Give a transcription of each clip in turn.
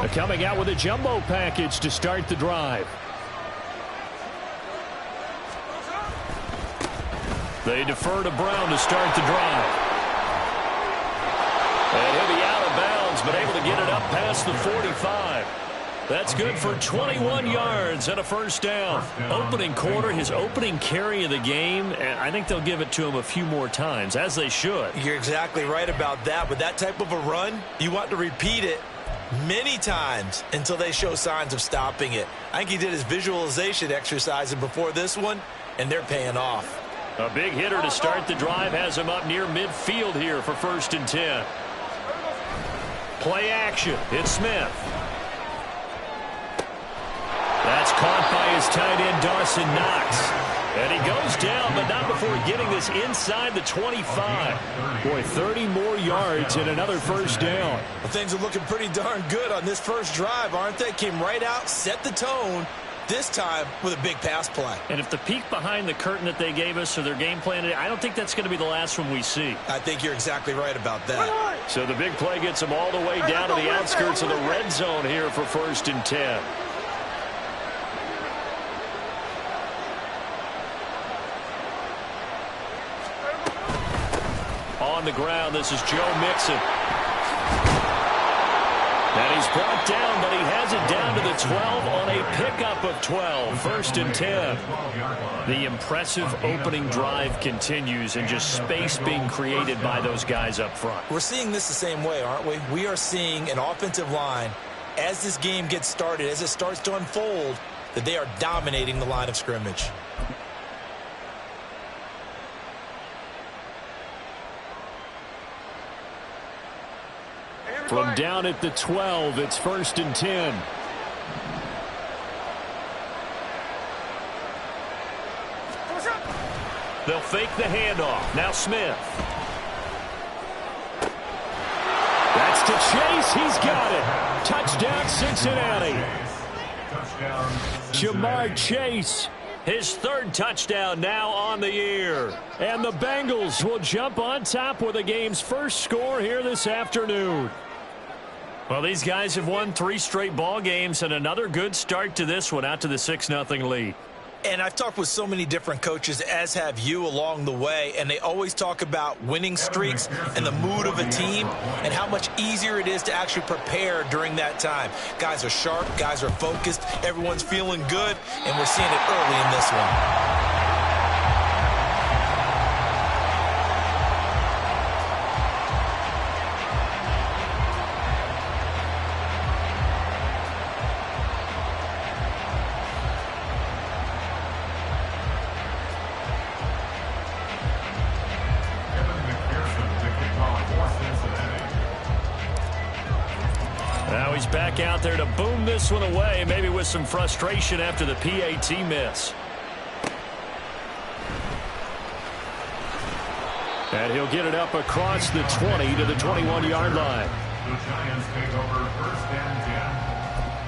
Coming out with a jumbo package to start the drive. They defer to Brown to start the drive. And he'll be out of bounds, but able to get it up past the 45. That's good for 21 yards and a first down. Opening quarter, his opening carry of the game, and I think they'll give it to him a few more times, as they should. You're exactly right about that. With that type of a run, you want to repeat it many times until they show signs of stopping it. I think he did his visualization exercise before this one, and they're paying off. A big hitter to start the drive has him up near midfield here for 1st and 10. Play action. It's Smith. That's caught by his tight end, Dawson Knox. And he goes down, but not before getting this inside the 25. Boy, 30 more yards and another first down. Well, things are looking pretty darn good on this first drive, aren't they? Came right out, set the tone, this time with a big pass play. And if the peek behind the curtain that they gave us or their game plan, I don't think that's going to be the last one we see. I think you're exactly right about that. So the big play gets them all the way down to the outskirts of the red zone here for 1st and 10. On the ground, this is Joe Mixon. And he's brought down, but he has it down to the 12 on a pickup of 12. 1st and 10. The impressive opening drive continues, and just space being created by those guys up front. We're seeing this the same way, aren't we? We are seeing an offensive line, as this game gets started, as it starts to unfold, that they are dominating the line of scrimmage. From down at the 12, it's 1st and 10. They'll fake the handoff. Now Smith. That's to Chase. He's got it. Touchdown, Cincinnati. Jamar Chase, his 3rd touchdown now on the year. And the Bengals will jump on top with the game's first score here this afternoon. Well, these guys have won 3 straight ball games, and another good start to this one, out to the 6-0 lead. And I've talked with so many different coaches, as have you, along the way, and they always talk about winning streaks and the mood of a team and how much easier it is to actually prepare during that time. Guys are sharp, guys are focused, everyone's feeling good, and we're seeing it early in this one. Now he's back out there to boom this one away, maybe with some frustration after the PAT miss. And he'll get it up across the 20 to the 21-yard line. The Giants take over 1st and 10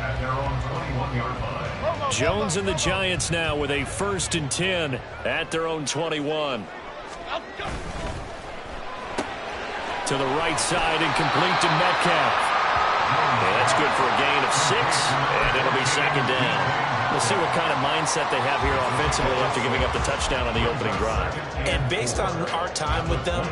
at their own 21-yard line. Jones and the Giants now with a 1st and 10 at their own 21. To the right side and complete to Metcalf. Yeah, that's good for a gain of 6, and it'll be 2nd down. We'll see what kind of mindset they have here offensively after giving up the touchdown on the opening drive. And based on our time with them,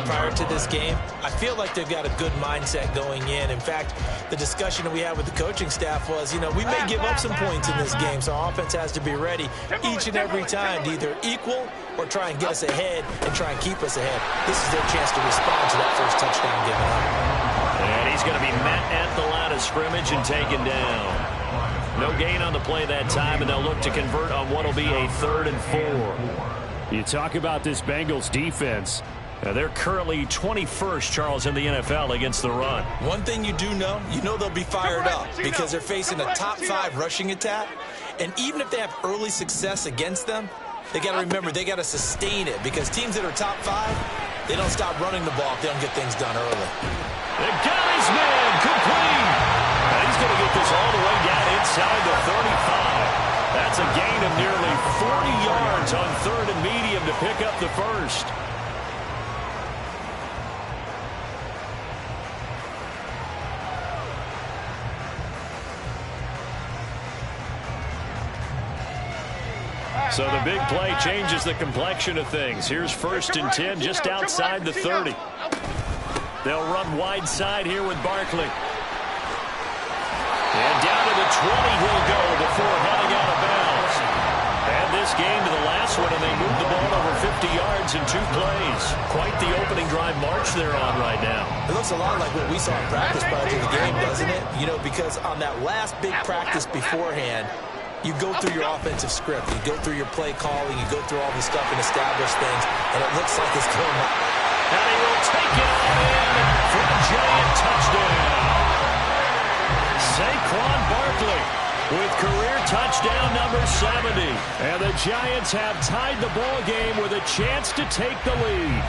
prior to this game, I feel like they've got a good mindset going in. In fact, the discussion that we had with the coaching staff was, we may give up some points in this game, so our offense has to be ready each and every time to either equal or try and get us ahead and try and keep us ahead. This is their chance to respond to that first touchdown given up. And he's going to be met at the line of scrimmage and taken down. No gain on the play that time, and they'll look to convert on what will be a 3rd and 4. You talk about this Bengals defense. They're currently 21st, Charles, in the NFL against the run. One thing you do know, they'll be fired up because they're facing a top 5 rushing attack. And even if they have early success against them, they got to remember they got to sustain it, because teams that are top 5, they don't stop running the ball if they don't get things done early. They got his man complete. And he's going to get this all the way down inside the 35. That's a gain of nearly 40 yards on 3rd and medium to pick up the first. So the big play changes the complexion of things. Here's 1st and 10 just outside the 30. They'll run wide side here with Barkley. And down to the 20 he'll go before heading out of bounds. And this game to the last one, and they moved the ball over 50 yards in 2 plays. Quite the opening drive march they're on right now. It looks a lot like what we saw in practice prior to the game, doesn't it? You know, because on that last big practice beforehand, you go through your offensive script, you go through your play calling, you go through all this stuff and establish things, and it looks like it's going up. And he will take it all in for a giant touchdown. Saquon Barkley with career touchdown number 70. And the Giants have tied the ball game with a chance to take the lead.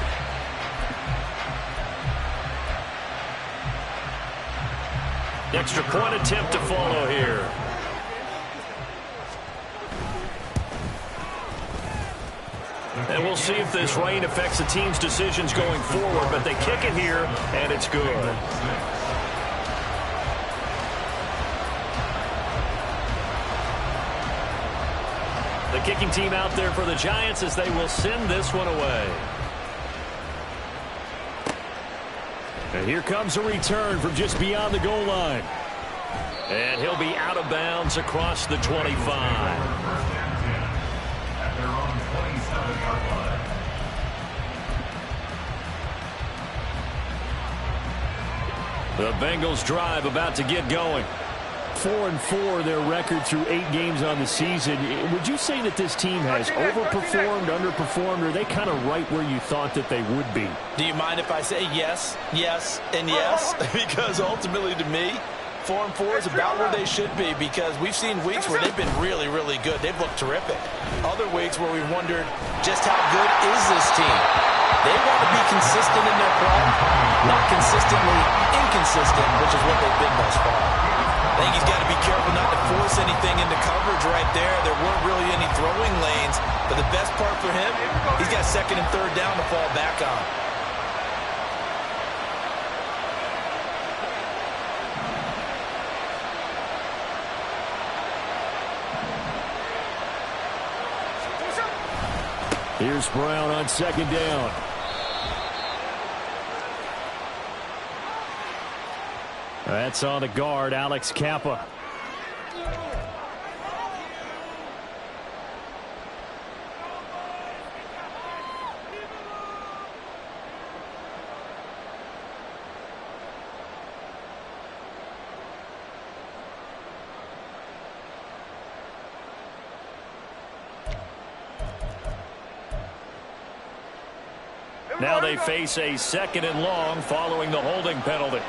Extra point attempt to follow here. And we'll see if this rain affects the team's decisions going forward, but they kick it here, and it's good. The kicking team out there for the Giants as they will send this one away. And here comes a return from just beyond the goal line. And he'll be out of bounds across the 25. The Bengals drive about to get going. 4-4 their record through 8 games on the season. Would you say that this team has overperformed, underperformed, or are they kind of right where you thought that they would be? Do you mind if I say yes, yes, and yes? Because ultimately to me, 4-4 is about where they should be, because we've seen weeks where they've been really, really good. They've looked terrific. Other weeks where we wondered just how good is this team? They want to be consistent in their play, not consistently inconsistent, which is what they've been thus far. I think he's got to be careful not to force anything into coverage right there. There weren't really any throwing lanes, but the best part for him, he's got 2nd and 3rd down to fall back on. Here's Brown on 2nd down. That's on the guard, Alex Kappa. Now they face a 2nd and long following the holding penalty.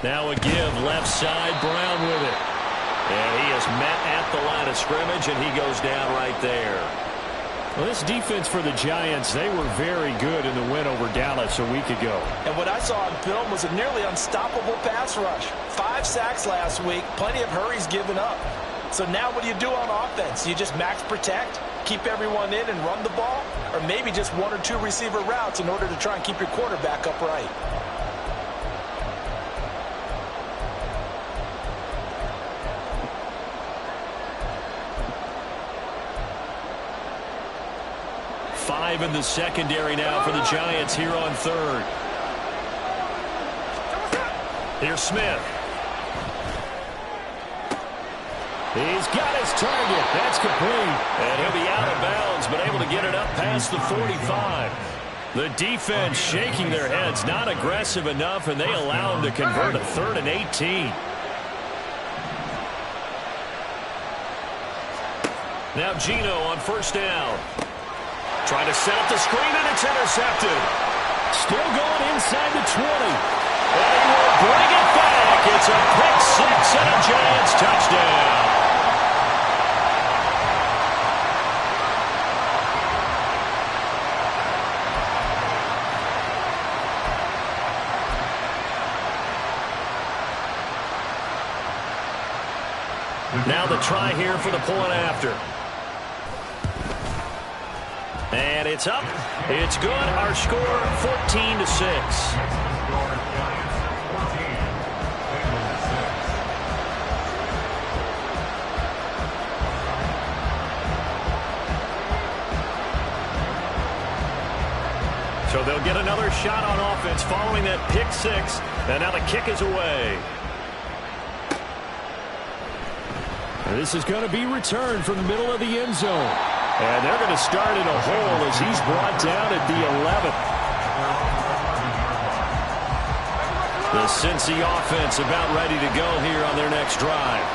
Now a give left side, Brown with it. And he is met at the line of scrimmage, and he goes down right there. Well, this defense for the Giants, they were very good in the win over Dallas a week ago. And what I saw on film was a nearly unstoppable pass rush. 5 sacks last week, plenty of hurries given up. So now what do you do on offense? You just max protect, keep everyone in and run the ball, or maybe just 1 or 2 receiver routes in order to try and keep your quarterback upright. In the secondary now for the Giants here on 3rd. Here's Smith. He's got his target. That's complete. And he'll be out of bounds, but able to get it up past the 45. The defense shaking their heads, not aggressive enough, and they allow him to convert a 3rd and 18. Now Gino on 1st down. Trying to set up the screen, and it's intercepted. Still going inside the 20. And he will bring it back. It's a pick-6 and a Giants touchdown. Now the try here for the point after. And it's up. It's good. Our score 14-6. So they'll get another shot on offense following that pick six. And now the kick is away. This is going to be returned from the middle of the end zone. And they're going to start in a hole as he's brought down at the 11th. The Cincy offense about ready to go here on their next drive.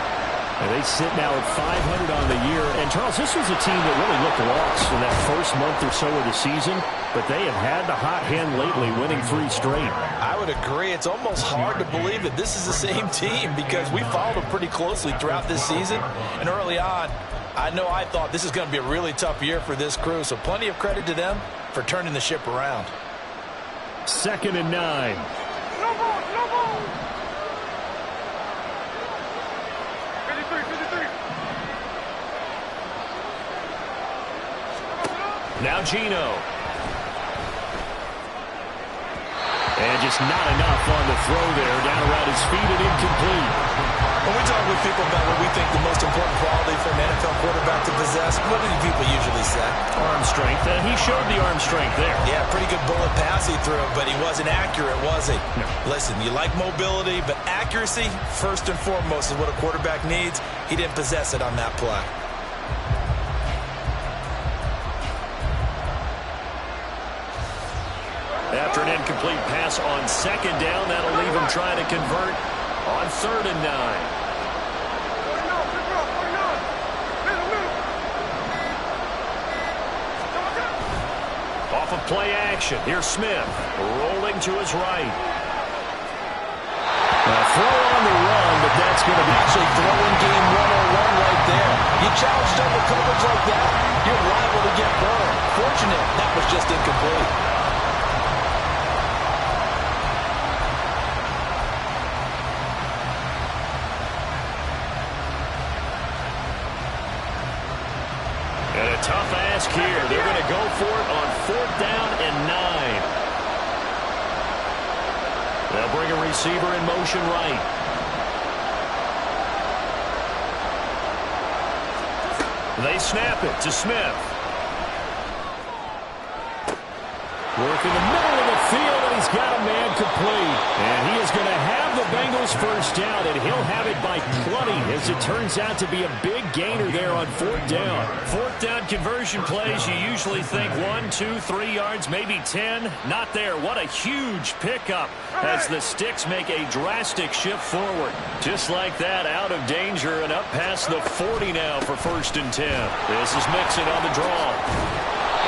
And they sit now at 500 on the year. And, Charles, this was a team that really looked lost in that first month or so of the season. But they have had the hot hand lately, winning 3 straight. I would agree. It's almost hard to believe that this is the same team because we followed them pretty closely throughout this season. And early on, I thought this is going to be a really tough year for this crew. So plenty of credit to them for turning the ship around. 2nd and 9. Now Gino. And just not enough on the throw there. Down around his feet and incomplete. When we talk with people about what we think the most important quality for an NFL quarterback to possess, what do people usually say? Arm strength. And he showed the arm strength there. Yeah, pretty good bullet pass he threw, but he wasn't accurate, was he? No. Listen, You like mobility, but accuracy, first and foremost, is what a quarterback needs. He didn't possess it on that play. After an incomplete pass on 2nd down, that'll leave him trying to convert on 3rd and 9. Off of play action. Here's Smith rolling to his right. Throw on the run, but that's going to be Actually throwing game 101 right there. You challenge double coverage like that, you're liable to get burned. Fortunate, that was just incomplete. And a tough ask here. They're going to go for it on 4th down and 9. They'll bring a receiver in motion right. They snap it to Smith. Work in the middle of the field, and he's got a man complete. And he is going to have the Bengals first down, and he'll have it by plenty, as it turns out to be a big gainer there on 4th down. 4th down conversion plays, you usually think 1, 2, 3 yards, maybe 10. Not there. What a huge pickup as the Sticks make a drastic shift forward. Just like that, out of danger and up past the 40 now for 1st and 10. This is Mixon on the draw.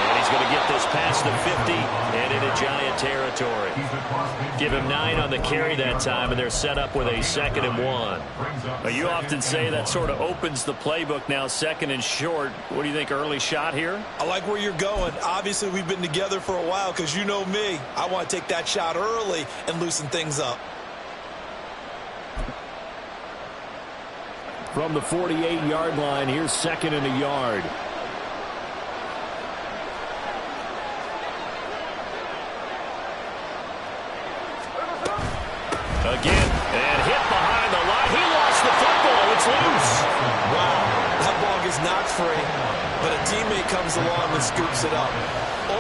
And he's going to get this past the 50 and into Giant territory. Give him 9 on the carry that time, and they're set up with a 2nd and 1. Now, you often say that sort of opens the playbook now, 2nd and short. What do you think, early shot here? I like where you're going. Obviously, we've been together for a while because you know me. I want to take that shot early and loosen things up. From the 48-yard line, here's 2nd and a yard. Again, and hit behind the line. He lost the football. It's loose. Wow, that ball gets knocked free, but a teammate comes along and scoops it up. It's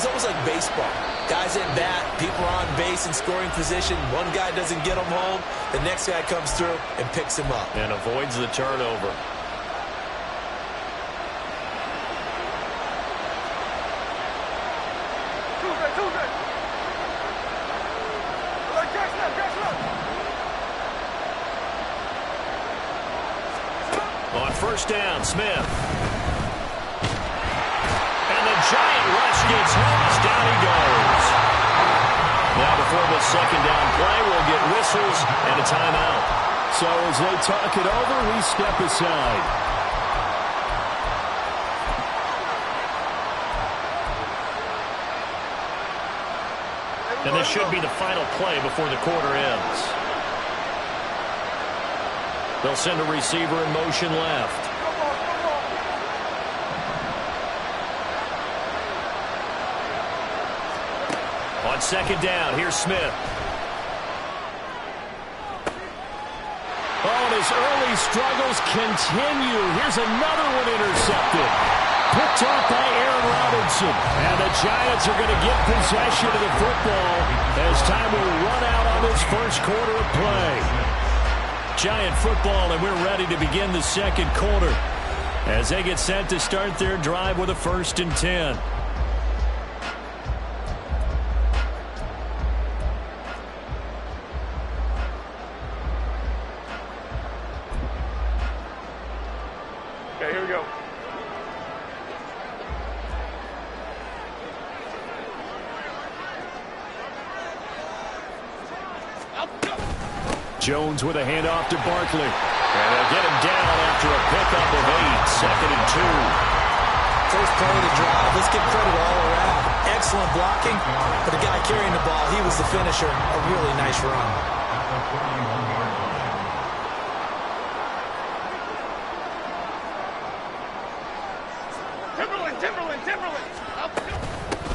almost like baseball. Guys at bat, people are on base in scoring position. One guy doesn't get him home. The next guy comes through and picks him up. And avoids the turnover. On 1st down, Smith. And the giant rush gets lost. Down he goes. Now before the 2nd down play, we'll get whistles and a timeout. So as they talk it over, we step aside. And this should be the final play before the quarter ends. They'll send a receiver in motion left. On 2nd down, here's Smith. Oh, and his early struggles continue. Here's another one intercepted. Picked off by Aaron Robinson. And the Giants are going to get possession of the football as time will run out on this first quarter of play. Giant football, and we're ready to begin the second quarter as they get set to start their drive with a 1st and 10. Okay, here we go. Jones with a handoff to Barkley. And they'll get him down after a pickup of 8. 2nd and 2. First play of the drive. Let's give credit all around. Excellent blocking, but the guy carrying the ball, he was the finisher. A really nice run. Timberland.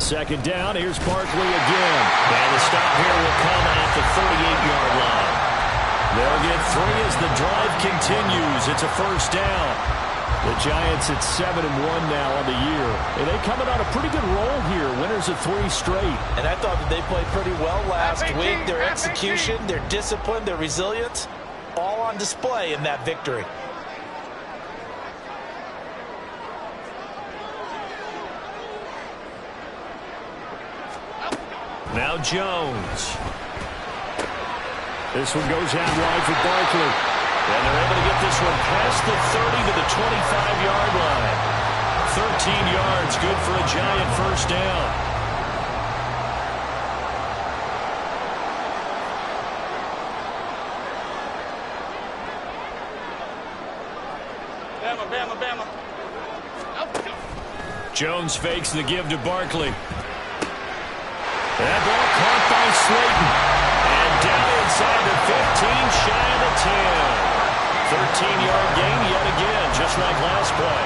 2nd down. Here's Barkley again. And the stop here will come at the 38-yard line. They'll get 3 as the drive continues. It's a 1st down. The Giants at 7-1 now on the year. And they coming on a pretty good roll here. Winners of 3 straight. And I thought that they played pretty well last week. Their execution, their discipline, their resilience, all on display in that victory. Now Jones. This one goes out wide for Barkley. And they're able to get this one past the 30 to the 25-yard line. 13 yards, good for a Giant 1st down. Bama. Jones fakes the give to Barkley. That ball caught by Slayton. And down inside the 15, shy of the 10. 13-yard gain yet again, just like last play.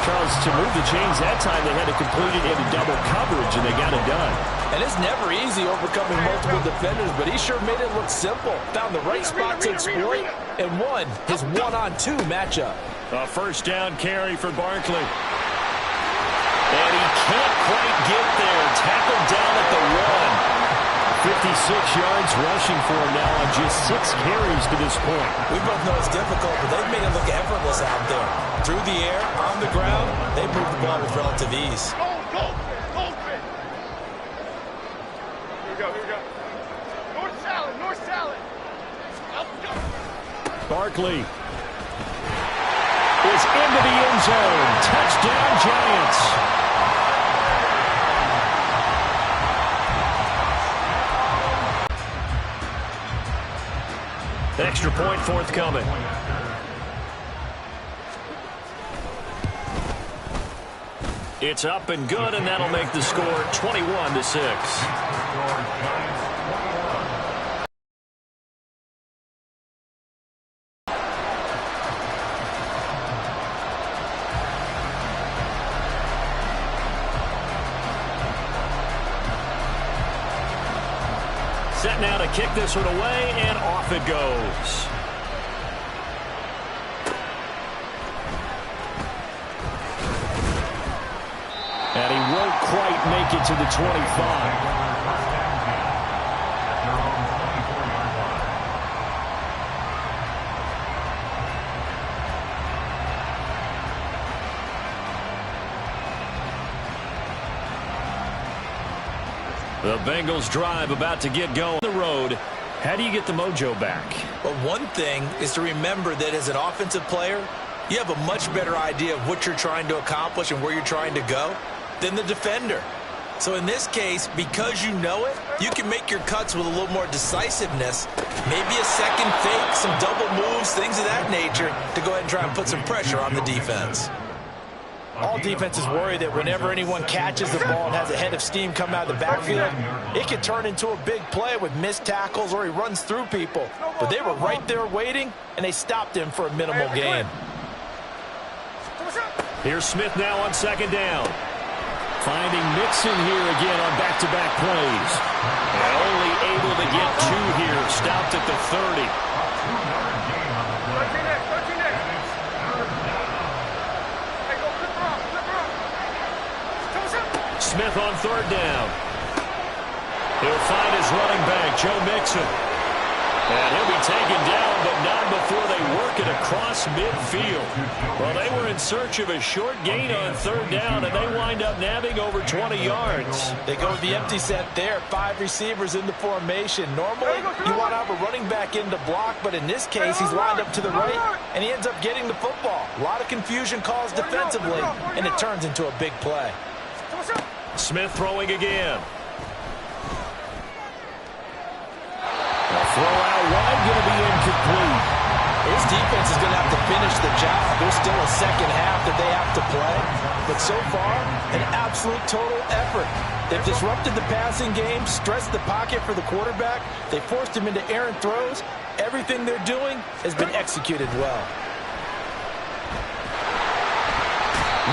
Charles, to move the chains that time, they had to complete it into double coverage, and they got it done. And it's never easy overcoming multiple defenders, but he sure made it look simple. Found the right spot to exploit and won his 1-on-2 matchup. A 1st down carry for Barkley. And he can't quite get there. Tackled down at the 1. 56 yards rushing for him now on just 6 carries to this point. We both know it's difficult, but they've made it look effortless out there. Through the air, on the ground, they move the ball with relative ease. Go. Here we go. North salad. Barkley is into the end zone. Touchdown, Giants. Extra point forthcoming. It's up and good, and that'll make the score 21-6. Set now to kick this one away, and off it goes. And he won't quite make it to the 25. The Bengals drive about to get going. On the road, how do you get the mojo back? Well, one thing is to remember that as an offensive player, you have a much better idea of what you're trying to accomplish and where you're trying to go than the defender. So in this case, because you know it, you can make your cuts with a little more decisiveness. Maybe a second fake, some double moves, things of that nature to go ahead and try and put some pressure on the defense. All defenses worry that whenever anyone catches the ball and has a head of steam come out of the backfield, it can turn into a big play with missed tackles or he runs through people. But they were right there waiting, and they stopped him for a minimal gain. Here's Smith now on 2nd down. Finding Mixon here again on back-to-back plays. And only able to get 2 here. Stopped at the 30. Smith on third down. He'll find his running back, Joe Mixon. And he'll be taken down, but not before they work it across midfield. Well, they were in search of a short gain on third down, and they wind up nabbing over 20 yards. They go with the empty set there. 5 receivers in the formation. Normally, you want to have a running back in to block, but in this case, he's lined up to the right, and he ends up getting the football. A lot of confusion caused defensively, and it turns into a big play. Smith throwing again. Throw out wide, going to be incomplete. His defense is going to have to finish the job. There's still a second half that they have to play. But so far, an absolute total effort. They've disrupted the passing game, stressed the pocket for the quarterback. They forced him into errant throws. Everything they're doing has been executed well.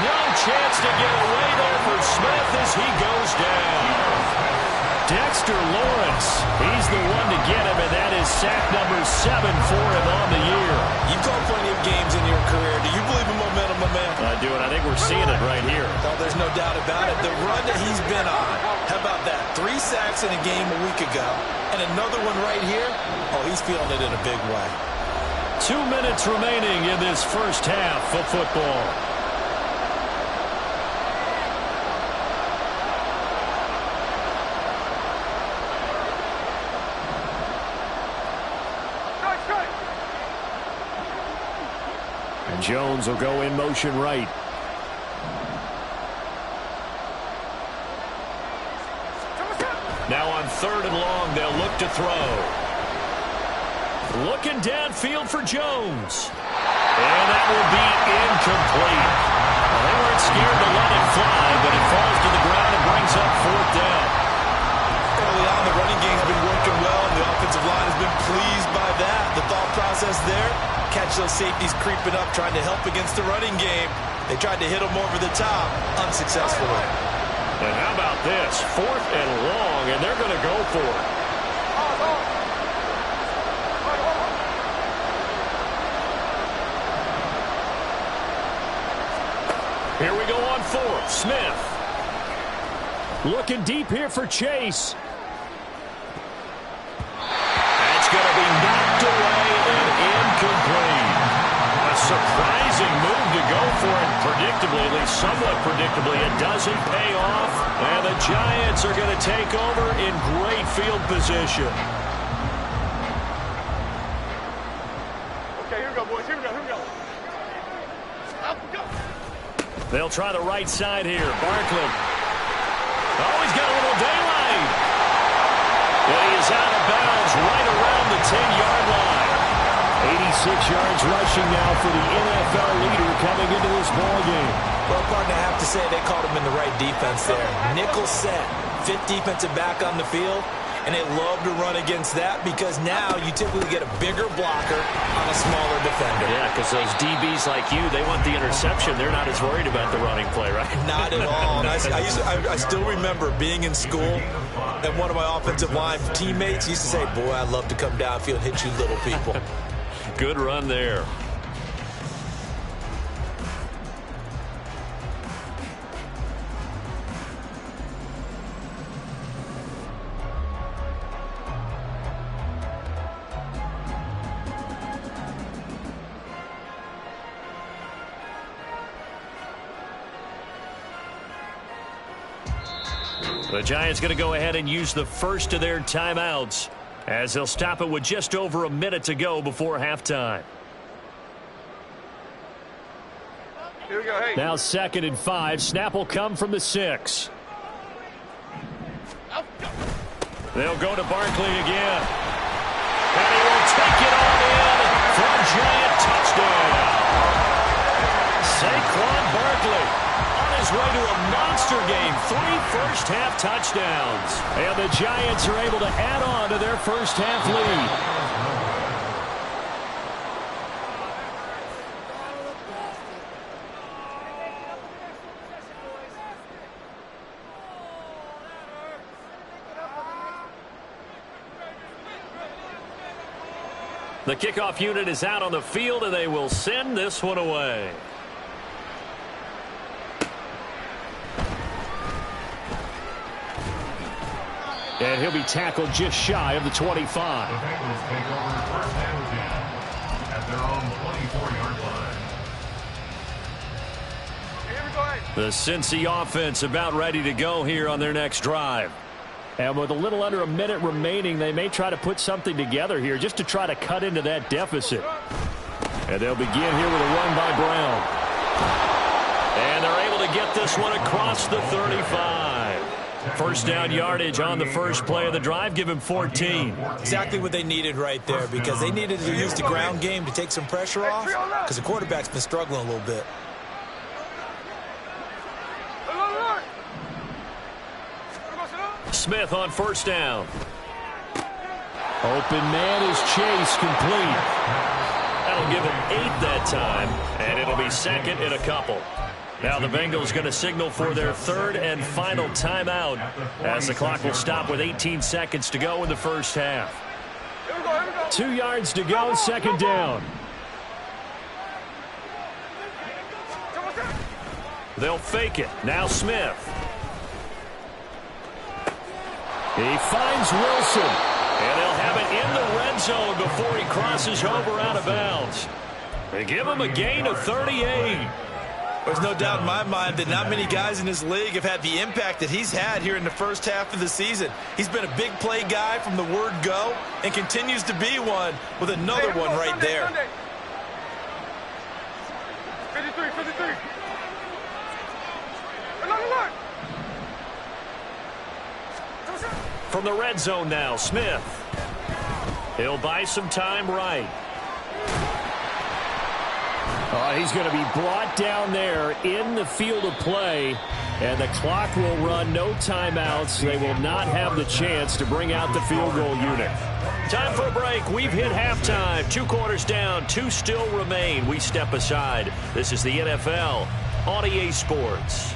No chance to get away there for Smith as he goes down. Dexter Lawrence, he's the one to get him, and that is sack number 7 for him on the year. You've called plenty of games in your career. Do you believe in momentum, my man? I do, and I think we're seeing it right here. Oh, there's no doubt about it. The run that he's been on, how about that? 3 sacks in a game a week ago, and another one right here. Oh, he's feeling it in a big way. 2 minutes remaining in this first half of football. Jones will go in motion right. Now on 3rd and long, they'll look to throw. Looking downfield for Jones. And that will be incomplete. Well, they weren't scared to let it fly, but it falls to the ground and brings up 4th down. Early on, the running game had been working well, and the offensive line has been pleased by that. The thought process there, catch those safeties creeping up, trying to help against the running game. They tried to hit them over the top, unsuccessfully. And how about this? 4th and long, and they're going to go for it. Here we go on 4th. Smith. Looking deep here for Chase. That's going to be knocked away and incomplete. A surprising move to go for it. Predictably, at least somewhat predictably, it doesn't pay off. And the Giants are going to take over in great field position. Okay, here we go, boys. Here we go. Here we go. Up we go. They'll try the right side here. Barkley. Oh, he's got a little daylight. And he is out of bounds right around the 10-yard line. 86 yards rushing now for the NFL leader coming into this ballgame. Well, partner, I have to say they called him in the right defense there. Nickel set, 5th defensive back on the field, and they love to run against that because now you typically get a bigger blocker on a smaller defender. Yeah, because those DBs like you, they want the interception. They're not as worried about the running play, right? Not at all. I still remember being in school, and one of my offensive line teammates used to say, boy, I'd love to come downfield and hit you little people. Good run there. The Giants going to go ahead and use the first of their timeouts as they'll stop it with just over a minute to go before halftime. Here we go. Hey. Now 2nd and 5. Snap will come from the 6. They'll go to Barkley again. And he will take it all in for a Giant touchdown. Saquon Barkley on his way to a monster game. 3 first-half touchdowns. And the Giants are able to add on to their first-half lead. The kickoff unit is out on the field, and they will send this one away. And he'll be tackled just shy of the 25. The Bengals take over first and 10 at their own 24-yard line. The Cincy offense about ready to go here on their next drive. And with a little under a minute remaining, they may try to put something together here just to try to cut into that deficit. And they'll begin here with a run by Brown. And they're able to get this one across the 35. First down yardage on the first play of the drive. Give him 14. Exactly what they needed right there, because they needed to use the ground game to take some pressure off, because the quarterback's been struggling a little bit. Smith on first down. Open man is Chase, complete. That'll give him 8 that time, and it'll be second in a couple. Now the Bengals going to signal for their third and final timeout as the clock will stop with 18 seconds to go in the first half. 2 yards to go, second down. They'll fake it. Now Smith. He finds Wilson, and they'll have it in the red zone before he crosses over out of bounds. They give him a gain of 38. There's no doubt in my mind that not many guys in this league have had the impact that he's had here in the first half of the season. He's been a big play guy from the word go and continues to be one with another one right there. 53, 53. From the red zone now, Smith. He'll buy some time right. He's going to be brought down there in the field of play, and the clock will run, no timeouts. They will not have the chance to bring out the field goal unit. Time for a break. We've hit halftime. 2 quarters down, 2 still remain. We step aside. This is the NFL on EA Sports.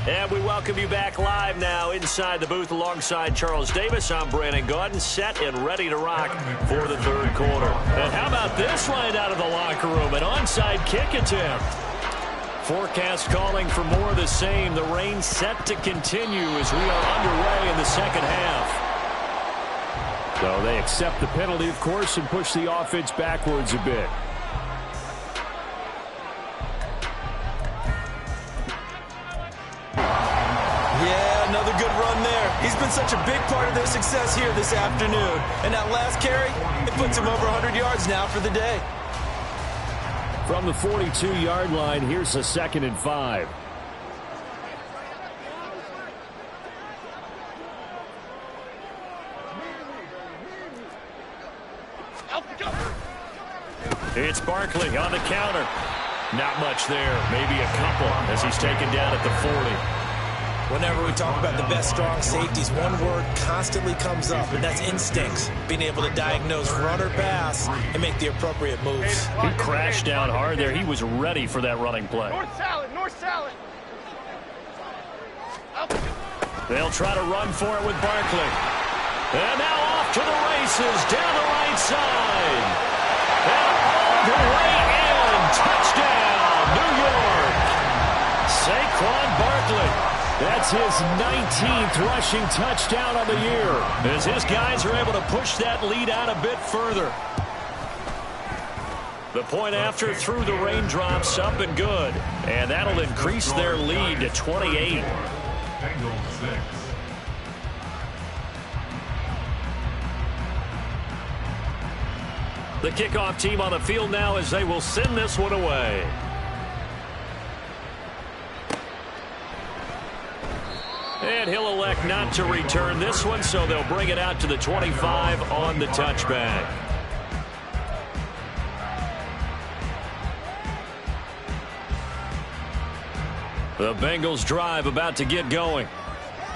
And we welcome you back live now inside the booth alongside Charles Davis. I'm Brandon Gaudin, set and ready to rock for the third quarter. And how about this right out of the locker room? An onside kick attempt. Forecast calling for more of the same. The rain set to continue as we are underway in the second half. So they accept the penalty, of course, and push the offense backwards a bit. Another good run there. He's been such a big part of their success here this afternoon. And that last carry, it puts him over 100 yards now for the day. From the 42-yard line, here's a 2nd and 5. It's Barkley on the counter. Not much there, maybe a couple as he's taken down at the 40. Whenever we talk about the best strong safeties, one word constantly comes up, and that's instincts. Being able to diagnose run or pass and make the appropriate moves. He crashed down hard there. He was ready for that running play. North salad, north salad. They'll try to run for it with Barkley. And now off to the races down the right side. And all the way in. Touchdown, New York. Saquon Barkley. That's his 19th rushing touchdown on the year, as his guys are able to push that lead out a bit further. The point after through the raindrops up and good, and that'll increase their lead to 28. Bengals 6. The kickoff team on the field now as they will send this one away. And he'll elect not to return this one, so they'll bring it out to the 25 on the touchback. The Bengals drive about to get going.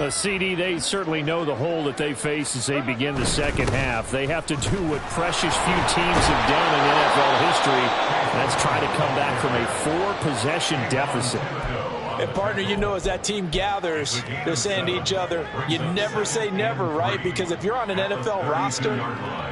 CD, they certainly know the hole that they face as they begin the second half. They have to do what precious few teams have done in NFL history. That's try to come back from a 4-possession deficit. And partner, you know, as that team gathers, they're saying to each other, you never say never, right? Because if you're on an NFL roster,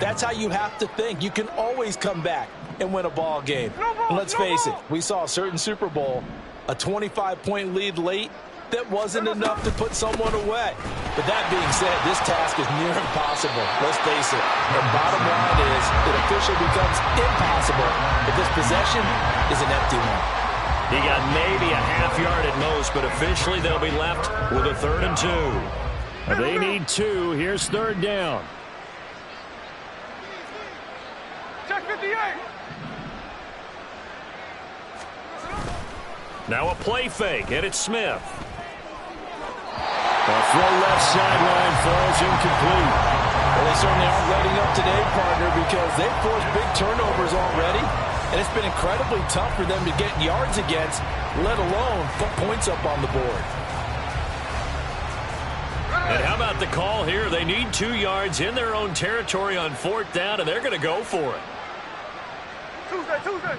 that's how you have to think. You can always come back and win a ball game. And let's face it, we saw a certain Super Bowl, a 25-point lead late, that wasn't enough to put someone away. But that being said, this task is near impossible. Let's face it. The bottom line is it officially becomes impossible if this possession is an empty one. He got maybe a half yard at most, but officially they'll be left with a 3rd and 2. They need 2. Here's 3rd down. Check 58. Now a play fake, and it's Smith. A throw left sideline falls incomplete. Well, they certainly aren't letting up today, partner, because they've forced big turnovers already, and it's been incredibly tough for them to get yards against, let alone put points up on the board. And how about the call here? They need 2 yards in their own territory on 4th down, and they're going to go for it. Tuesday.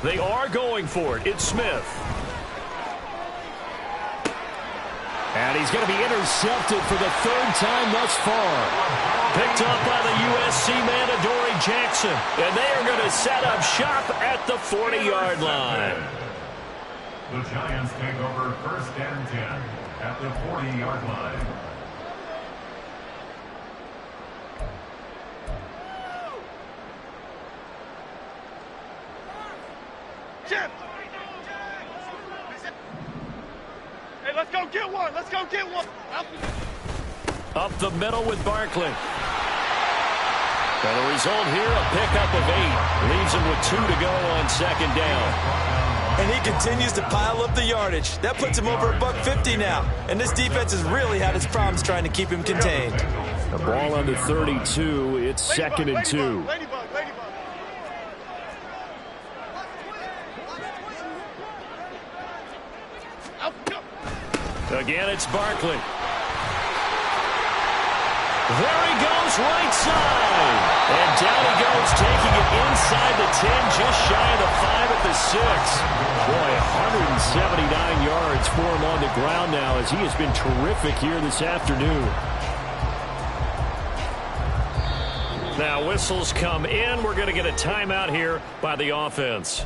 They are going for it. It's Smith. And he's going to be intercepted for the 3rd time thus far. Picked up by the USC man, Adoree Jackson. And they are going to set up shop at the 40-yard line. The Giants take over 1st and 10 at the 40-yard line. Chip. Hey, let's go get one. Let's go get one. Up the middle with Barkley. And the result here, a pickup of 8. Leaves him with 2 to go on 2nd down. And he continues to pile up the yardage. That puts him over $150 now. And this defense has really had its problems trying to keep him contained. The ball on the 32. It's 2nd and 2. Again, it's Barkley. There he goes, right side. And down he goes, taking it inside the 10, just shy of the 5 at the 6. Boy, 179 yards for him on the ground now, as he has been terrific here this afternoon. Now, whistles come in. We're going to get a timeout here by the offense.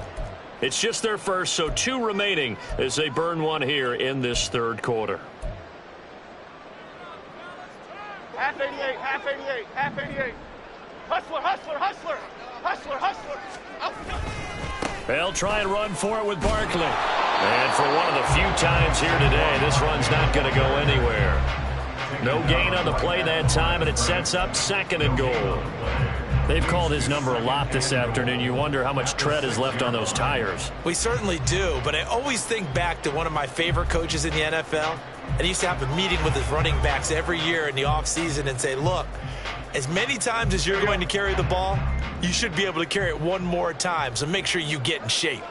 It's just their first, so 2 remaining as they burn 1 here in this 3rd quarter. Half 88, half 88, half 88. Hustler. They'll try and run for it with Barkley. And for one of the few times here today, this run's not going to go anywhere. No gain on the play that time, and it sets up 2nd and goal. They've called his number a lot this afternoon. You wonder how much tread is left on those tires. We certainly do, but I always think back to one of my favorite coaches in the NFL. And he used to have a meeting with his running backs every year in the offseason and say, look, as many times as you're going to carry the ball, you should be able to carry it 1 more time, so make sure you get in shape.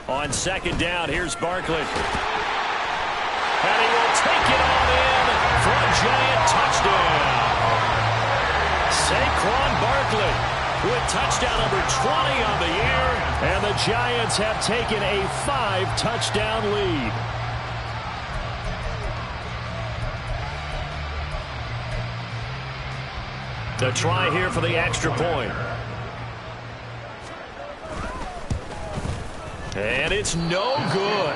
On 2nd down, here's Barkley. And he will take it on in for a Giant touchdown. Saquon Barkley with touchdown number 20 on the year. And the Giants have taken a 5-touchdown lead. The try here for the extra point. And it's no good.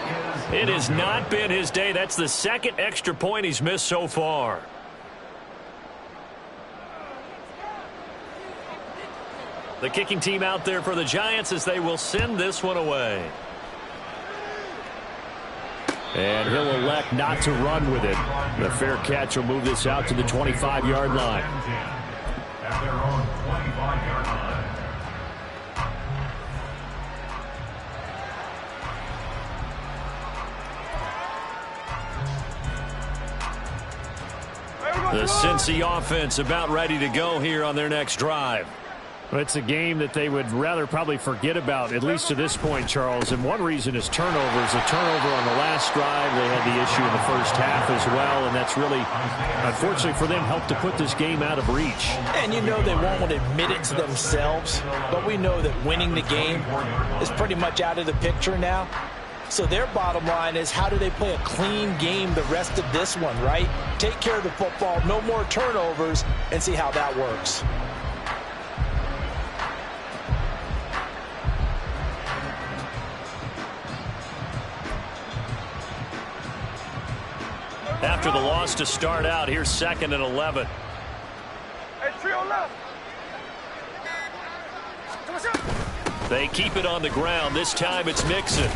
It has not been his day. That's the 2nd extra point he's missed so far. The kicking team out there for the Giants as they will send this one away. And he'll elect not to run with it. The fair catch will move this out to the 25-yard line. At their own 25-yard line. The Cincy offense about ready to go here on their next drive. Well, it's a game that they would rather probably forget about, at least to this point, Charles. And one reason is turnovers. A turnover on the last drive. They had the issue in the first half as well, and that's really, unfortunately for them, helped to put this game out of reach. And you know they won't want to admit it to themselves, but we know that winning the game is pretty much out of the picture now. So their bottom line is, how do they play a clean game the rest of this one, right? Take care of the football, no more turnovers, and see how that works. After the loss to start out, here's 2nd and 11. Hey, trio left. They keep it on the ground. This time it's Mixon.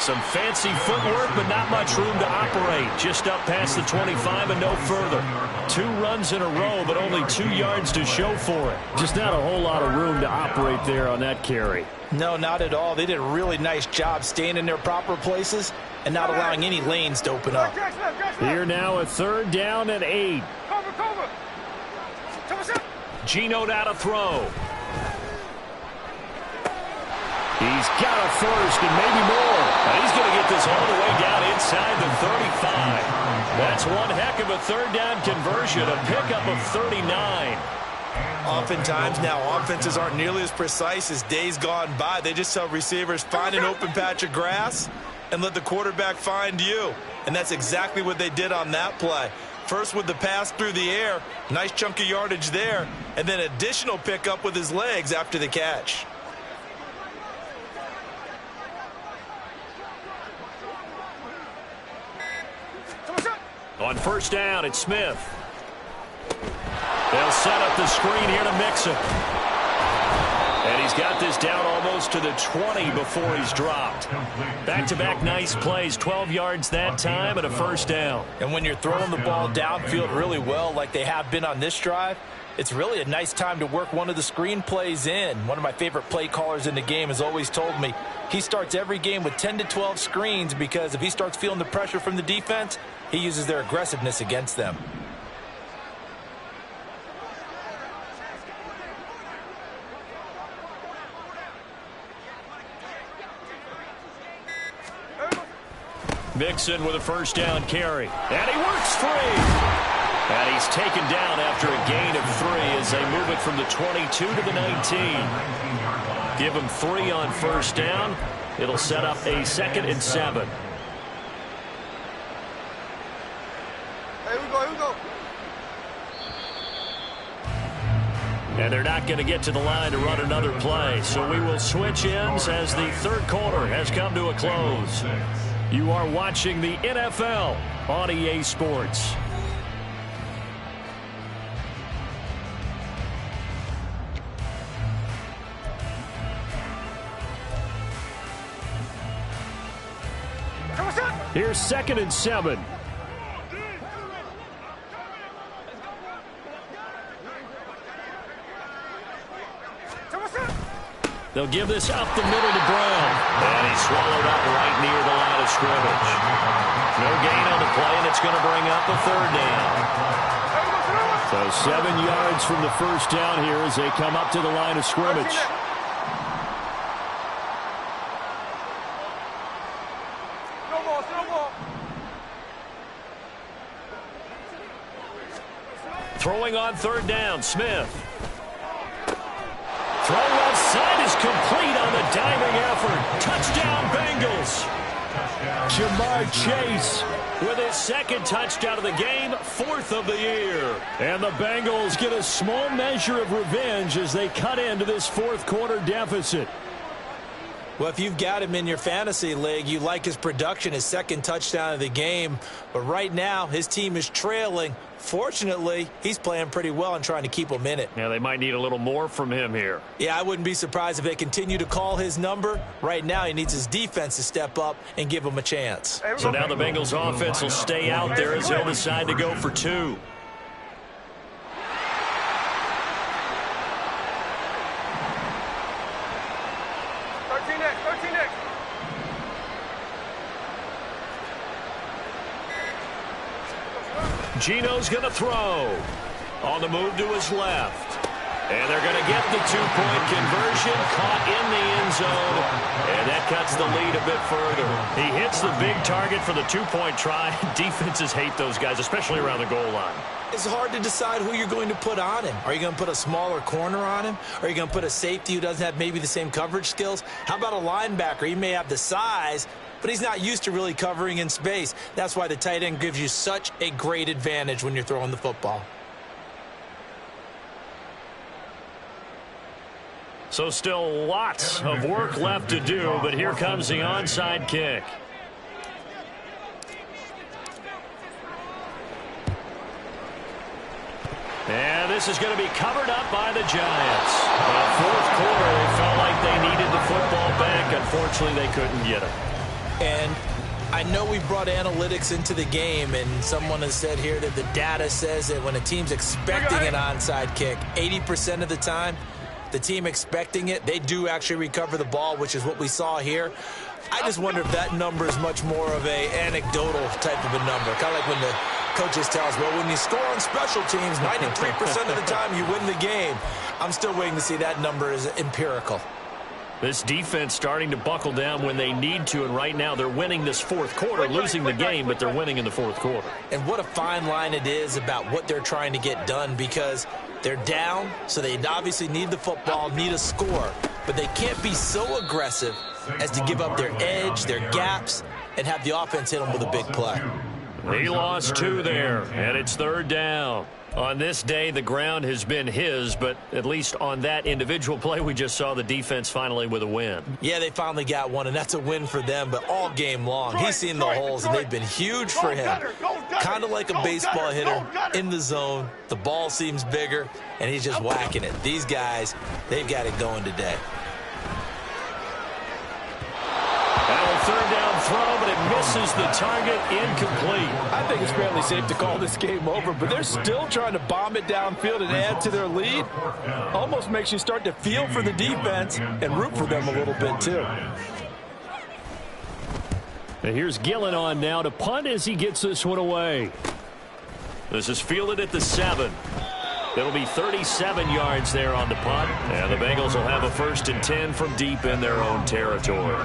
Some fancy footwork, but not much room to operate. Just up past the 25 and no further. 2 runs in a row, but only 2 yards to show for it. Just not a whole lot of room to operate there on that carry. No, not at all. They did a really nice job staying in their proper places and not allowing any lanes to open up. Here now a 3rd down and 8. Cover. Geno now to throw. He's got a first and maybe more. And he's going to get this all the way down inside the 35. That's one heck of a 3rd down conversion, a pickup of 39. Oftentimes now offenses aren't nearly as precise as days gone by. They just tell receivers, find an open patch of grass and let the quarterback find you. And that's exactly what they did on that play. First with the pass through the air, nice chunk of yardage there, and then additional pickup with his legs after the catch. On 1st down, it's Smith. They'll set up the screen here to Mixon. And he's got this down almost to the 20 before he's dropped. Back-to-back nice plays, 12 yards that time and a 1st down. And when you're throwing the ball downfield really well like they have been on this drive, it's really a nice time to work one of the screen plays in. One of my favorite play callers in the game has always told me he starts every game with 10 to 12 screens because if he starts feeling the pressure from the defense, he uses their aggressiveness against them. Mixon with a 1st down carry. And he works free. And he's taken down after a gain of 3 as they move it from the 22 to the 19. Give him 3 on 1st down. It'll set up a 2nd and 7. Here we go. And they're not going to get to the line to run another play. So we will switch ends as the 3rd quarter has come to a close. You are watching the NFL on EA Sports. Here's 2nd and 7. They'll give this up the middle to Brown. And he's swallowed up right near the line of scrimmage. No gain on the play, and it's going to bring up a 3rd down. So 7 yards from the 1st down here as they come up to the line of scrimmage. Throwing on 3rd down, Smith. Throw left side is complete on the diving effort. Touchdown, Bengals. Jamar Chase with his 2nd touchdown of the game, 4th of the year. And the Bengals get a small measure of revenge as they cut into this 4th quarter deficit. Well, if you've got him in your fantasy league, you like his production, his 2nd touchdown of the game. But right now, his team is trailing. Fortunately, he's playing pretty well and trying to keep them in it. Yeah, they might need a little more from him here. Yeah, I wouldn't be surprised if they continue to call his number. Right now, he needs his defense to step up and give him a chance. So now the Bengals offense will stay out there as they'll decide to go for 2. Geno's going to throw. On the move to his left. And they're going to get the two-point conversion, caught in the end zone, and that cuts the lead a bit further. He hits the big target for the two-point try. Defenses hate those guys, especially around the goal line. It's hard to decide who you're going to put on him. Are you going to put a smaller corner on him? Are you going to put a safety who doesn't have maybe the same coverage skills? How about a linebacker? He may have the size, but he's not used to really covering in space. That's why the tight end gives you such a great advantage when you're throwing the football. So still lots of work left to do, but here comes the onside kick. And this is going to be covered up by the Giants. Fourth quarter, they felt like they needed the football back. Unfortunately, they couldn't get it. And I know we brought analytics into the game, and someone has said here that the data says that when a team's expecting an onside kick, 80% of the time, the team expecting it, they do actually recover the ball, which is what we saw here. I just wonder if that number is much more of a anecdotal type of a number. Kind of like when the coaches tell us, well, when you score on special teams, 93% of the time you win the game. I'm still waiting to see that number is empirical. This defense starting to buckle down when they need to, and right now they're winning this fourth quarter, losing the game, but they're winning in the fourth quarter. And what a fine line it is about what they're trying to get done, because they're down, so they obviously need the football, need a score, but they can't be so aggressive as to give up their edge, their gaps, and have the offense hit them with a big play. He lost 2 there, and it's third down. On this day, the ground has been his, but at least on that individual play, we just saw the defense finally with a win. Yeah, they finally got one, and that's a win for them, but all game long, he's seen the holes, and they've been huge for him. Kind of like a baseball hitter in the zone. The ball seems bigger, and he's just whacking it. These guys, they've got it going today. Third down throw, but it misses the target, incomplete. I think it's fairly safe to call this game over, but they're still trying to bomb it downfield and add to their lead. Almost makes you start to feel for the defense and root for them a little bit too. And here's Gillen on now to punt as he gets this one away. This is fielded at the 7. It'll be 37 yards there on the punt, and the Bengals will have a 1st and 10 from deep in their own territory.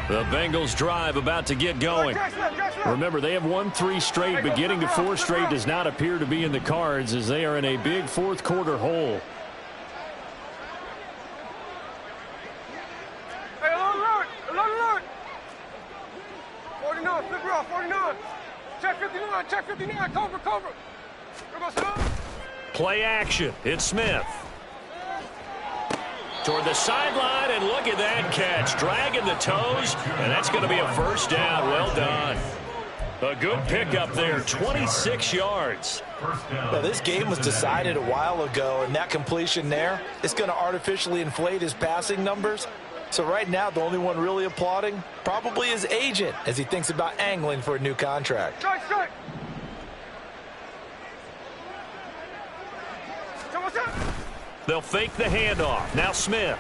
The Bengals drive about to get going. Remember, they have won 3 straight, but getting to 4 straight does not appear to be in the cards as they are in a big fourth quarter hole. Hey, alert! 49, flip it off, 49. Check 59, cover. Play action. It's Smith. Toward the sideline, and look at that catch. Dragging the toes, and that's going to be a first down. Well done. A good pickup there, 26 yards. Well, this game was decided a while ago, and that completion there, it's going to artificially inflate his passing numbers. So right now, the only one really applauding probably his agent as he thinks about angling for a new contract. Strike. They'll fake the handoff. Now Smith.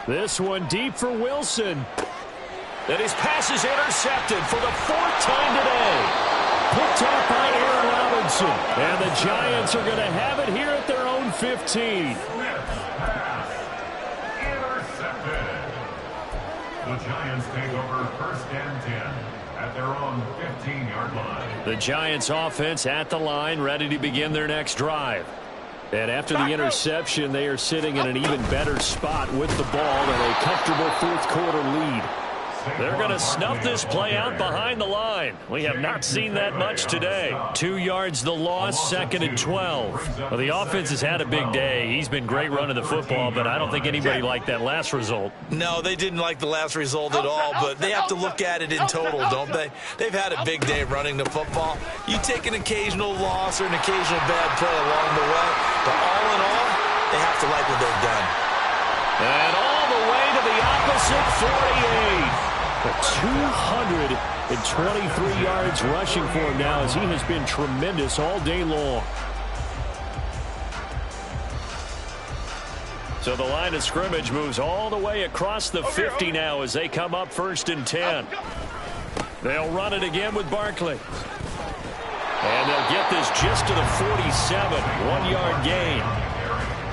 This one deep for Wilson. And his pass is intercepted for the 4th time today. Picked off by Aaron Robinson. And the Giants are going to have it here at their own 15. Intercepted. The Giants take over 1st and 10 at their own 15-yard line. The Giants offense at the line, ready to begin their next drive. And after the interception, they are sitting in an even better spot with the ball and a comfortable fourth quarter lead. They're going to snuff this play out behind the line. We have not seen that much today. 2 yards the loss, 2nd and 12. Well, the offense has had a big day. He's been great running the football, but I don't think anybody liked that last result. No, they didn't like the last result at all, but they have to look at it in total, don't they? They've had a big day running the football. You take an occasional loss or an occasional bad play along the way, but all in all, they have to like what they've done. And all the way to the opposite 48. 223 yards rushing for him now as he has been tremendous all day long. So the line of scrimmage moves all the way across the 50 now as they come up 1st and 10. They'll run it again with Barkley. And they'll get this just to the 47, 1-yard gain.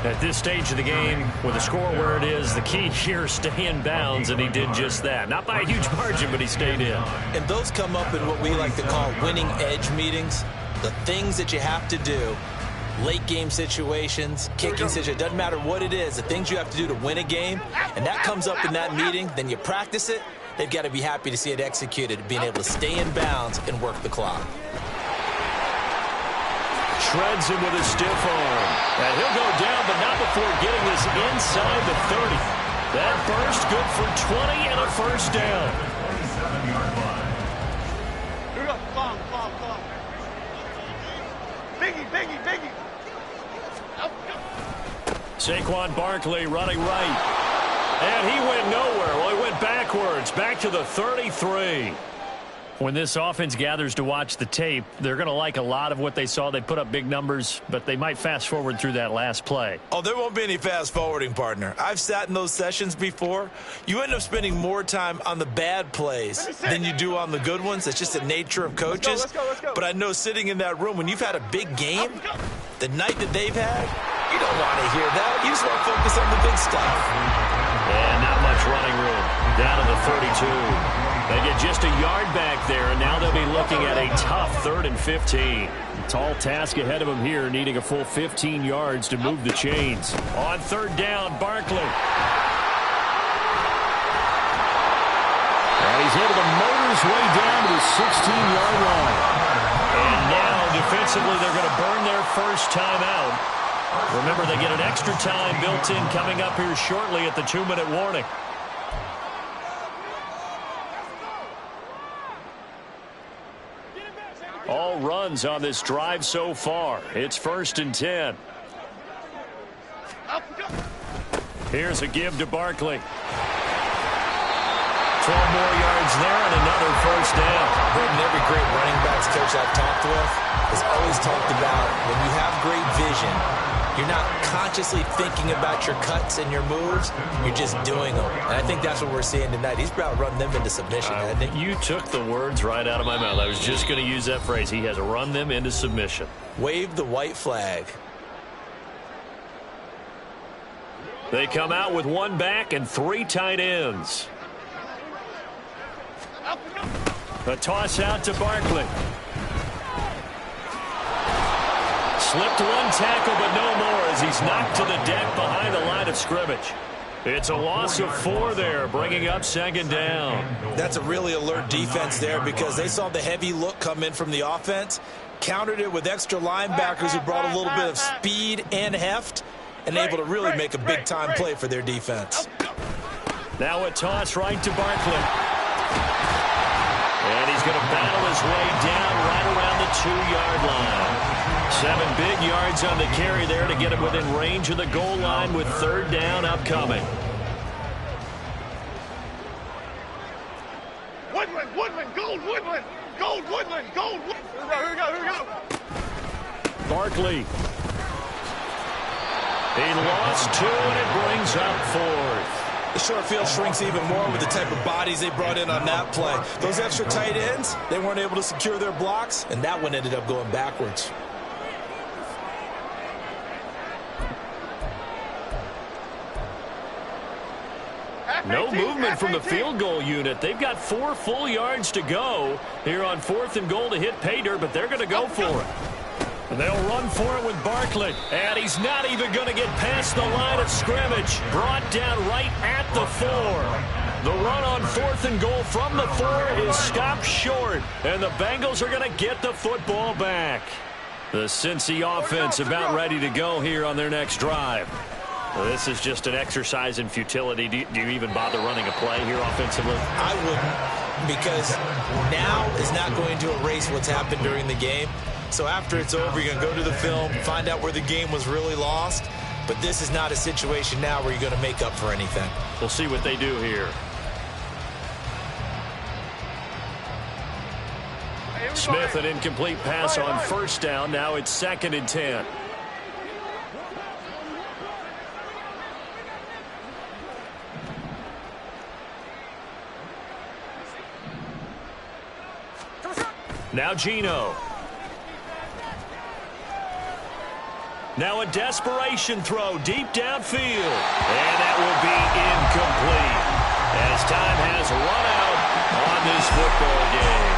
At this stage of the game, with the score where it is, the key here, stay in bounds, and he did just that. Not by a huge margin, but he stayed in. And those come up in what we like to call winning edge meetings. The things that you have to do, late game situations, kicking situations, doesn't matter what it is, the things you have to do to win a game, and that comes up in that meeting, then you practice it, they've got to be happy to see it executed, being able to stay in bounds and work the clock. Shreds him with a stiff arm. And he'll go down, but not before getting this inside the 30. That burst good for 20 and a first down. 27-yard line. Here we go. Come on. Biggie. Saquon Barkley running right. And he went nowhere. Well, he went backwards, back to the 33. When this offense gathers to watch the tape, they're going to like a lot of what they saw. They put up big numbers, but they might fast forward through that last play. Oh, there won't be any fast forwarding, partner. I've sat in those sessions before. You end up spending more time on the bad plays than you do on the good ones. It's just the nature of coaches. Let's go. But I know sitting in that room, when you've had a big game, the night that they've had, you don't want to hear that. You just want to focus on the good stuff. And not much running room. Down to the 32. They get just a yard back there, and now they'll be looking at a tough 3rd and 15. Tall task ahead of him here, needing a full 15 yards to move the chains. On 3rd down, Barkley. And he's able to motor his way down to the 16-yard line. And now, defensively, they're going to burn their first time out. Remember, they get an extra time built in coming up here shortly at the 2-minute warning. All runs on this drive so far. It's 1st and 10. Here's a give to Barkley. 12 more yards there and another first down. Every great running backs coach I've talked with has always talked about when you have great vision, you're not consciously thinking about your cuts and your moves. You're just doing them. And I think that's what we're seeing tonight. He's about to run them into submission, hasn't he? You took the words right out of my mouth. I was just going to use that phrase. He has run them into submission. Wave the white flag. They come out with 1 back and 3 tight ends. A toss out to Barkley. Slipped 1 tackle, but no more as he's knocked to the deck behind the line of scrimmage. It's a loss of 4 there, bringing up 2nd down. That's a really alert defense there because they saw the heavy look come in from the offense, countered it with extra linebackers who brought a little bit of speed and heft, and able to really make a big-time play for their defense. Now a toss right to Barkley. And he's going to battle his way down right around the 2-yard line. 7 big yards on the carry there to get him within range of the goal line with 3rd down upcoming. Woodland, gold, Woodland. Here we go. Barkley. He lost 2, and it brings up 4th. The short field shrinks even more with the type of bodies they brought in on that play. Those extra tight ends, they weren't able to secure their blocks, and that one ended up going backwards. No movement from the field goal unit. They've got 4 full yards to go here on 4th and goal to hit pay dirt, but they're going to go for it. And they'll run for it with Barkley. And he's not even going to get past the line of scrimmage. Brought down right at the 4. The run on 4th and goal from the 4 is stopped short. And the Bengals are going to get the football back. The Cincy offense about ready to go here on their next drive. Well, this is just an exercise in futility. Do you even bother running a play here offensively? I wouldn't, because now is not going to erase what's happened during the game. So after it's over, you're going to go to the film, find out where the game was really lost. But this is not a situation now where you're going to make up for anything. We'll see what they do here. Smith, an incomplete pass on 1st down. Now it's 2nd and 10. Now Geno. Now a desperation throw deep downfield. And that will be incomplete as time has run out on this football game.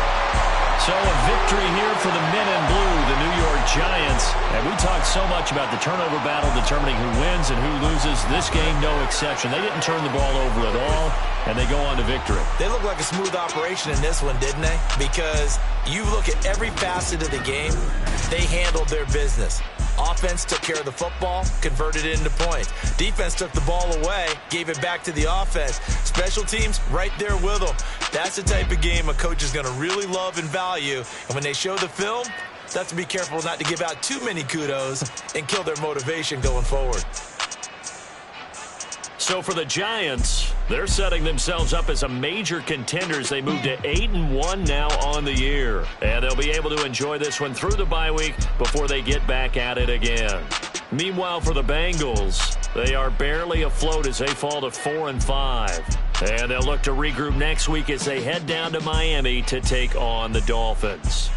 So a victory here for the men in blue, the New York Giants. And we talked so much about the turnover battle determining who wins and who loses. This game, no exception. They didn't turn the ball over at all, and they go on to victory. They look like a smooth operation in this one, didn't they? Because you look at every facet of the game, they handled their business. Offense took care of the football, converted it into points. Defense took the ball away, gave it back to the offense. Special teams, right there with them. That's the type of game a coach is going to really love and value. And when they show the film, that's to be careful not to give out too many kudos and kill their motivation going forward. So for the Giants, they're setting themselves up as a major contender as they move to 8-1 now on the year. And they'll be able to enjoy this one through the bye week before they get back at it again. Meanwhile, for the Bengals, they are barely afloat as they fall to 4-5. And they'll look to regroup next week as they head down to Miami to take on the Dolphins.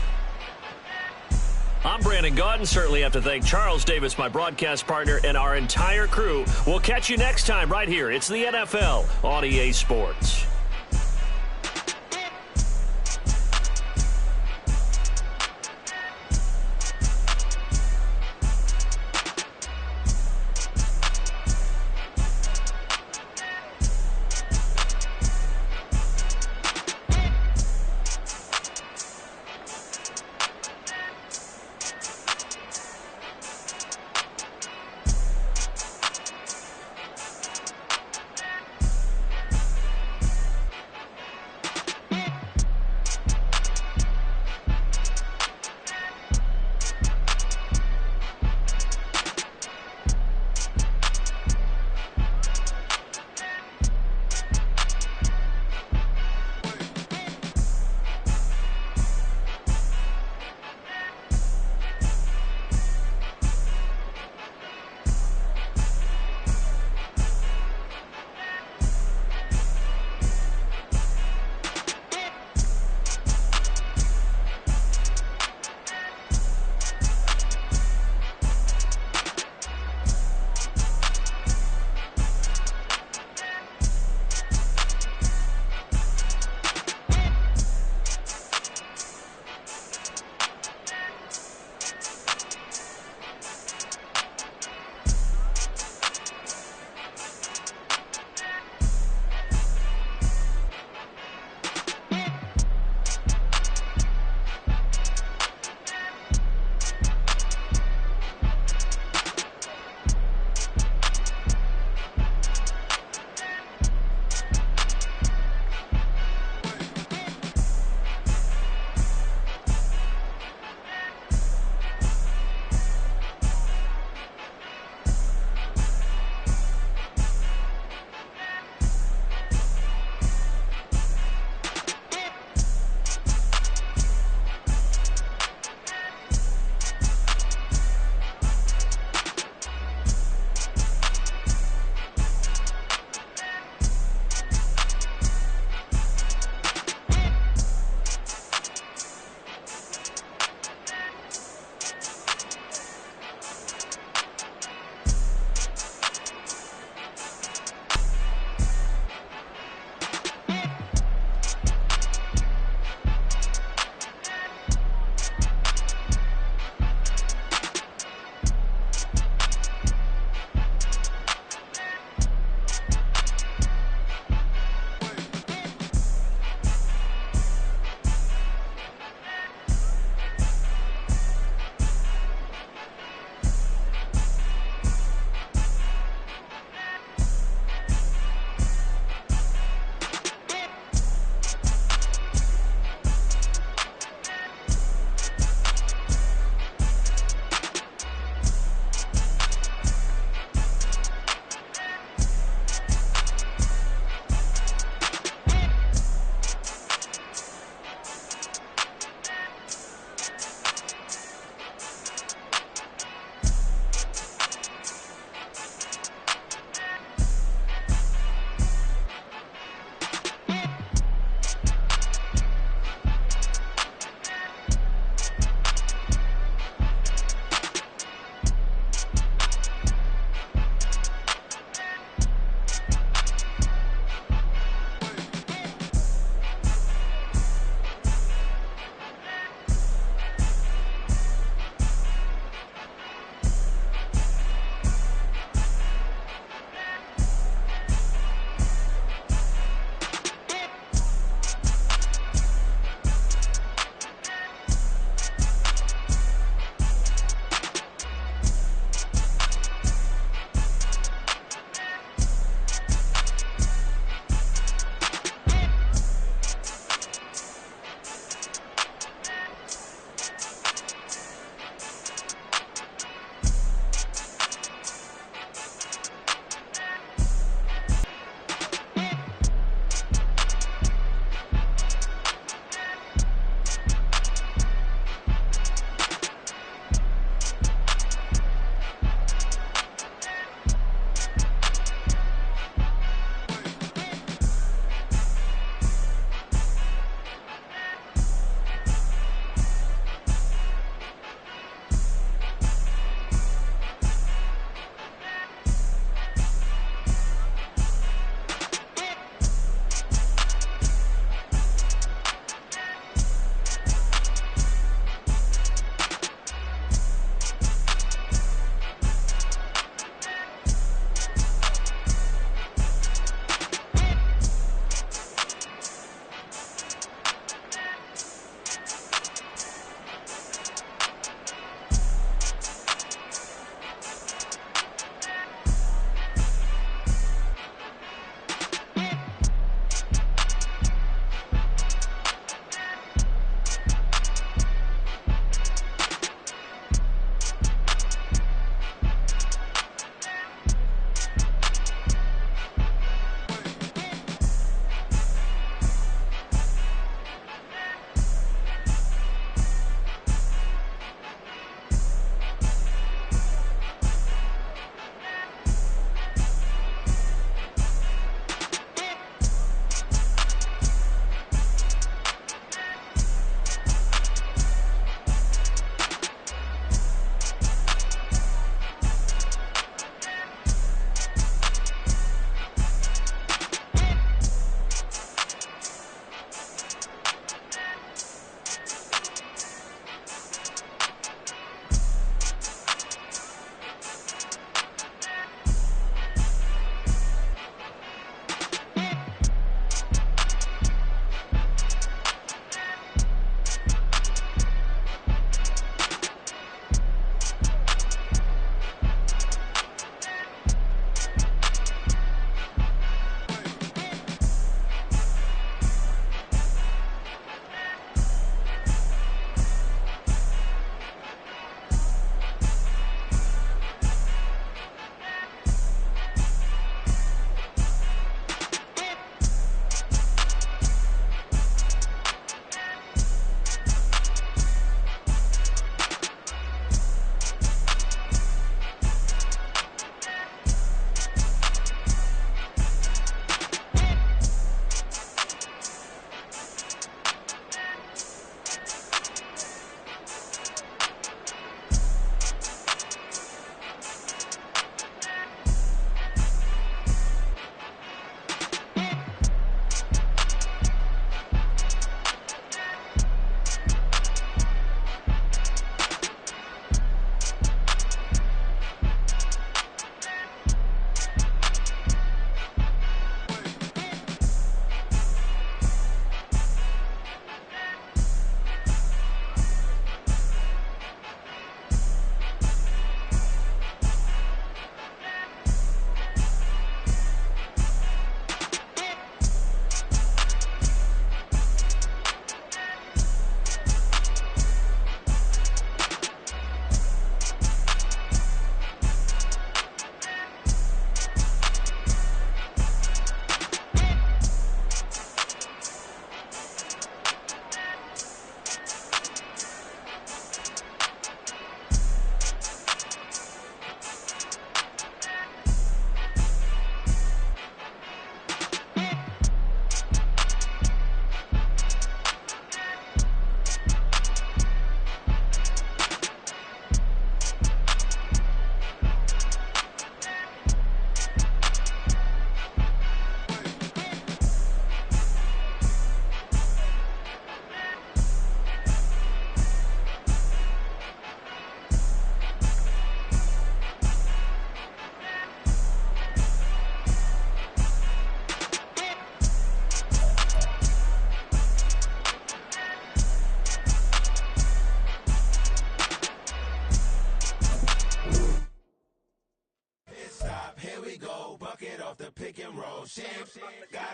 I'm Brandon Gaudin. Certainly have to thank Charles Davis, my broadcast partner, and our entire crew. We'll catch you next time right here. It's the NFL on EA Sports.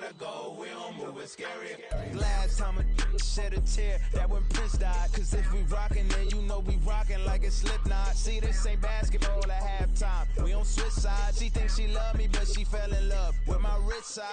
gotta go, we don't move, it's scary. Last time a shed a tear, that when Prince died. Cause if we rockin', then you know we rockin' like a Slipknot. See, this ain't basketball at halftime. We on switch sides. She thinks she love me, but she fell in love with my rich side.